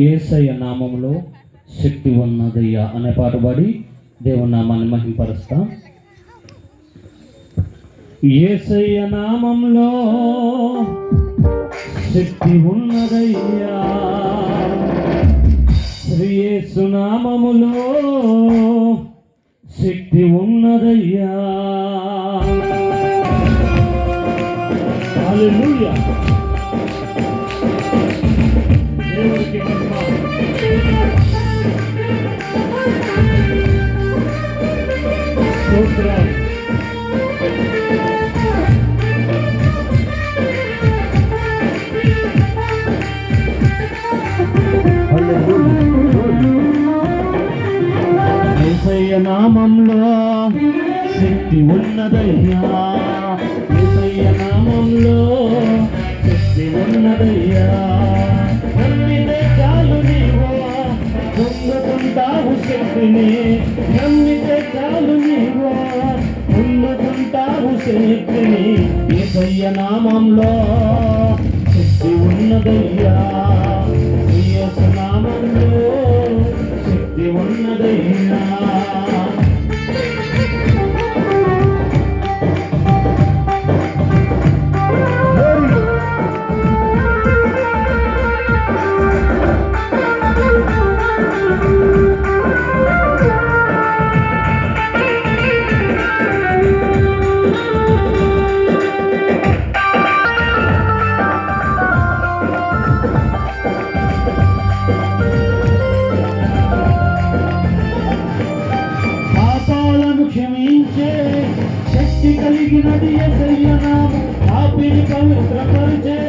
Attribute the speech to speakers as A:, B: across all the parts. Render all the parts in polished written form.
A: యేసయ్య నామములో శక్తి ఉన్నదయ్యా అనే పాట పాడి దేవుని నామాన్ని మహింపరుస్తాం. యేసయ్య నామంలో శక్తి ఉన్నదయ్యా, శ్రీ యేసు నామములో శక్తి ఉన్నదయ్యా. హల్లెలూయా. దేవునికి మహిమ. స్తోత్రం. యేసయ్య నామంలో శక్తి ఉన్నదయ్యా, యేసయ్య నామంలో శక్తి ఉన్నదయ్యా. నమ్మితే చాలు నీవు పొందుకుంటావు శక్తిని, నమ్మితే చాలు నీవు పొందుకుంటావు శక్తిని. యేసయ్య నామంలో శక్తి ఉన్నదయ్యా, యేసు నామంలో శక్తి ఉన్నదయ్యా. శక్తి కలిగినది యేసయ్య నామం, పాపిని పవిత్రపరిచే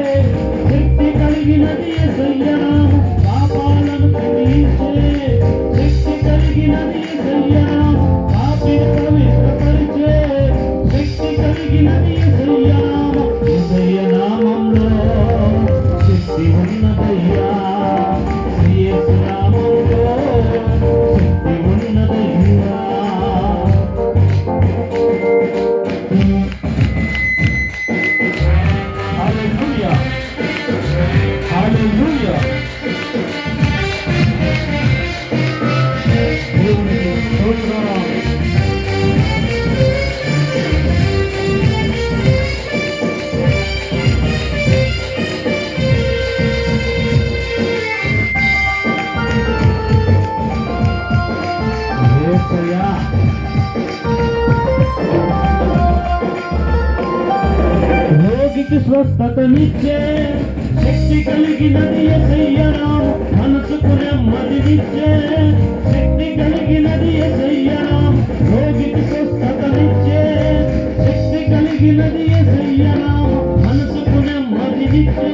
A: శక్తి కలిగినది యేసయ్య నామం, పాపాలను క్షమించే శక్తి కలిగినది యేసయ్య నామం, పాపిని పవిత్రపరిచే శక్తి కలిగినది యేసయ్య నామం. యేసయ్య నామంలో శక్తి ఉన్నదయ్యా, యేసు నామంలో శక్తి ఉన్నదయ్యా. రోగికి స్వస్థతనిచ్చే శక్తి కలిగినది యేసయ్య నామం, మనసుకు నెమ్మదినిచ్చే శక్తి కలిగినది యేసయ్య నామం. రోగికి స్వస్థతనిచ్చే శక్తి కలిగినది యేసయ్య నామం, మనసుకు నెమ్మదినిచ్చే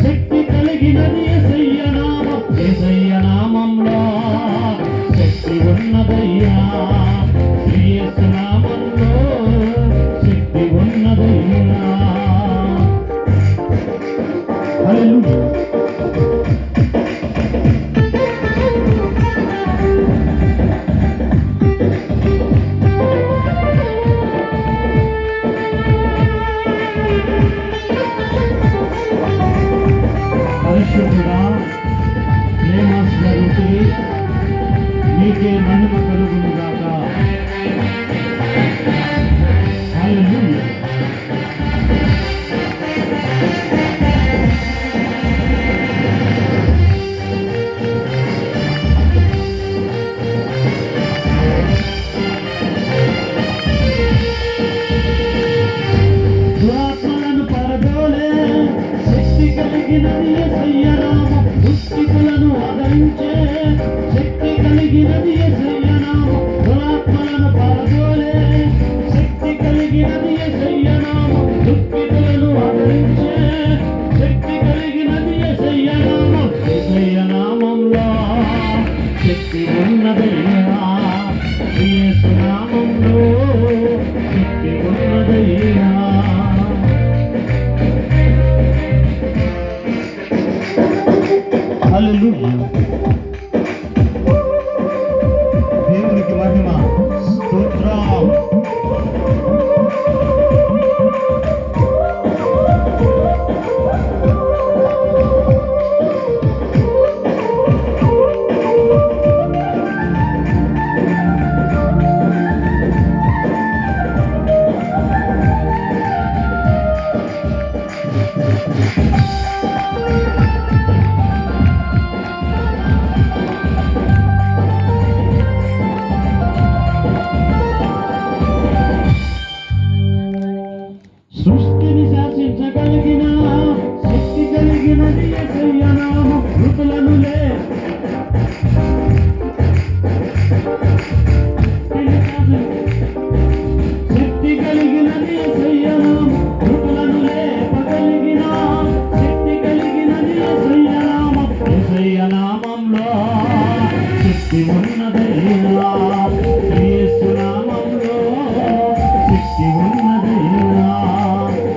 A: శక్తి కలిగినది యేసయ్య నామం. యేసయ్య నామంలో శక్తి ఉన్నదయ్యా, యేసు నామంలో శక్తి ఉన్నదయ్యా. హల్లెలూయా. పరిశుద్ధుడా, ప్రేమ స్వరూపి, నీకే మహిమ కలుగును గాక. హల్లెలూయా. దురాత్మలను పరదోలే శక్తి కలిగినది యేసయ్య నామం, దుష్టికులను ఆదరించే శక్తి కలిగినది యేసయ్య నామం. దురాత్మలను పరదోలే శక్తి కలిగినది యేసయ్య నామం, దుష్టికులను ఆదరించే శక్తి కలిగినది యేసయ్య నామం. యేసయ్య నామంలో శక్తి ఉన్నదయ్యా, యేసు నామంలో శక్తి ఉన్నదయ్యా. హల్లెలూయా. దేవునికి మహిమ. స్తోత్రం. కృపలనులే శక్తి కలిగినది యేసయ్య నామం, కృపలను లేపగలిగిన శక్తి కలిగినది యేసయ్య నామం. యేసయ్య నామంలో శక్తి ఉన్నదయ్యా, యేసు నామంలో శక్తి ఉన్నదయ్యా,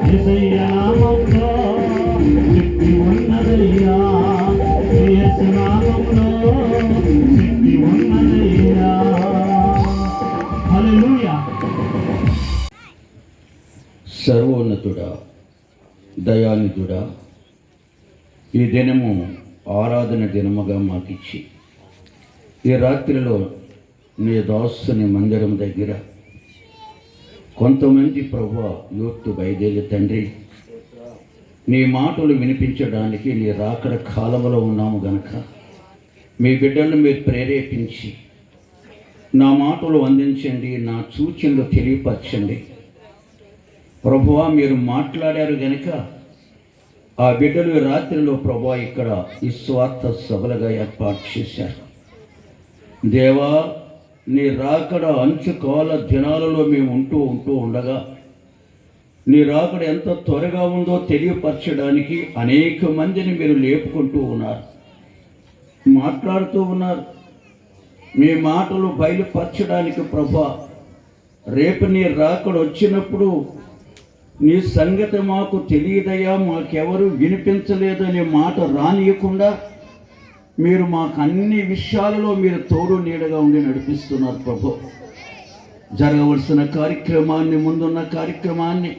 A: యేసయ్య నామంలో శక్తి ఉన్నదయ్యా, యేసు నామంలో శక్తి ఉన్నదయ్యా. హల్లెలూయా.
B: సర్వోన్నతుడా, దయానిధుడా, ఈ దినము ఆరాధన దినముగా మాకిచ్చి ఈ రాత్రిలో నీ దాసుని మందిరం దగ్గర కొంతమంది ప్రభువా యూత్ బయలుదేరి తండ్రి నీ మాటలు వినిపించడానికి నీ రాకడ కాలంలో ఉన్నాము గనక మీ బిడ్డలను మీరు ప్రేరేపించి నా మాటలు అందించండి, నా సూచనలు తెలియపరచండి. ప్రభువా మీరు మాట్లాడారు గనుక ఆ బిడ్డలు ఈ రాత్రిలో ప్రభువా ఇక్కడ ఈ స్వార్థ సభలుగా ఏర్పాటు చేశారు. దేవా నీ రాకడ అంచుకాల దినాలలో మేము ఉంటూ ఉండగా నీ రాకడ ఎంత త్వరగా ఉందో తెలియపరచడానికి అనేక మందిని మీరు లేపుకుంటూ ఉన్నారు, మాట్లాడుతూ ఉన్నారు. మీ మాటలు బయలుపరచడానికి ప్రభువా రేపు నీ రాకడ వచ్చినప్పుడు నీ సంగతి మాకు తెలియదయ్యా, మాకెవరు వినిపించలేదు అనే మాట రానియకుండా మీరు మాకు అన్ని విషయాలలో మీరు తోడు నీడగా ఉండి నడిపిస్తున్నారు ప్రభు. జరగవలసిన కార్యక్రమాన్ని, ముందున్న కార్యక్రమాన్ని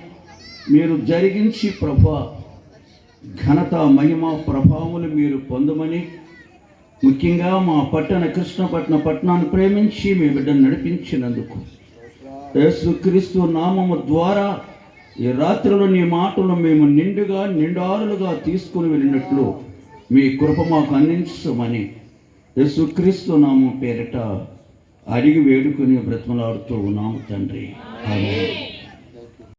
B: మీరు జరిగించి ప్రభు ఘనత మహిమ ప్రభావములు మీరు పొందమని, ముఖ్యంగా మా కృష్ణపట్నం పట్టణాన్ని ప్రేమించి మీ బిడ్డను నడిపించినందుకు యేసుక్రీస్తు నామము ద్వారా ఈ రాత్రిలో నీ మాటలు మేము నిండారులుగా తీసుకుని వెళ్ళినట్లు మీ కృప మాకు అందించమని యేసుక్రీస్తు నామం పేరిట అడిగి వేడుకుని బ్రతిమలాడుతూ ఉన్నాము తండ్రి. ఆమేన్.